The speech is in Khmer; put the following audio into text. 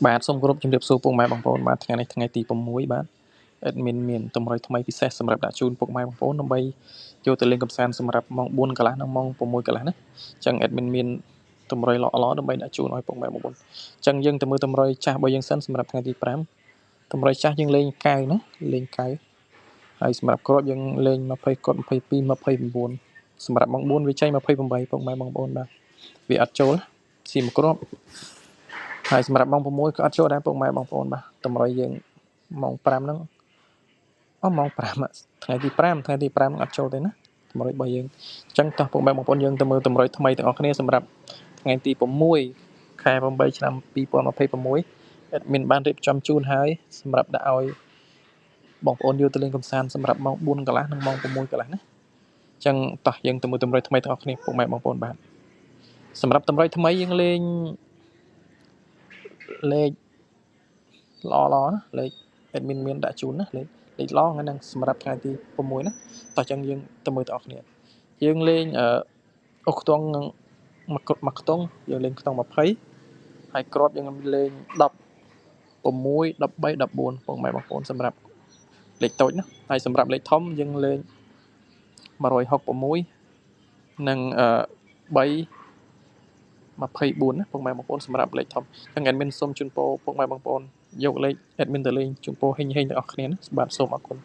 បាទសូមគោរពជំរាបសួរពុកម៉ែបងប្អូនបាទថ្ងៃនេះថ្ងៃទី6បាទ admin មានតម្រុយថ្មីពិសេសសម្រាប់ដាក់ជូនពុកម៉ែបងប្អូនដើម្បីយកទៅលេងកម្សាន្តសម្រាប់ម៉ោង4កន្លះនិងម៉ោង6កន្លះណាអញ្ចឹង admin មានតម្រុយល្អៗដើម្បីដាក់ជូនឲ្យពុកម៉ែបងប្អូនអញ្ចឹងយើងទៅមើលតម្រុយចាស់របស់យើងសិនសម្រាប់ថ្ងៃទី5តម្រុយចាស់យើងលេងកៅណាលេងកៅហើយសម្រាប់គ្រាប់យើងលេង20គាត់22 29សម្រាប់ម៉ោង4វាចេញ28ពុកម៉ែបងប្អូនបាទវាអត់ចូលស៊ីមួយគ្រាប់ហើយសម្រាប់ម៉ោង6ក៏អត់ចូលដែរពុកម៉ែបងប្អូនបាទតម្រុយយើងម៉ោង5ហ្នឹងម៉ោង5ថ្ងៃទី5អត់ចូលទេណាតម្រុយរបស់យើងអញ្ចឹងតោះពុកម៉ែបងប្អូនយើងទៅមើលតម្រុយថ្មីទាំងអស់គ្នាសម្រាប់ថ្ងៃទី6ខែ8ឆ្នាំ2026 admin បានរៀបចំជូនហើយសម្រាប់ដាក់ឲ្យបងប្អូនយកទៅលេងកម្សាន្តសម្រាប់ម៉ោង4កន្លះនិងម៉ោង6កន្លះណាអញ្ចឹងតោះយើងទៅមើលតម្រុយថ្មីទាំងអស់គ្នាពុកម៉ែបងប្អូនបាទសម្រាប់តម្រុយថ្មីយើងលេងលេខល្អៗណាលេខ admin មានដាក់ជូនណាលេខល្អហ្នឹងសម្រាប់ថ្ងៃទី6ណាតោះអញ្ចឹងយើងទៅមើលទាំងអស់គ្នាយើងលេងអុកខ្ទង់នឹងមួយខ្ទង់យើងលេងខ្ទង់20ហើយគ្រាប់យើងលេង16 13 14ពុកម៉ែបងប្អូនសម្រាប់លេខតូចណាហើយសម្រាប់លេខធំយើងលេង166និង3 24ណាពុកម៉ែបងប្អូនសម្រាប់លេខធំអញ្ចឹង admin សូមជូនពរពុកម៉ែបងប្អូនយកលេខ admin ទៅលេងជូនពរហេងទាំងអស់គ្នាណាបាទសូមអរគុណ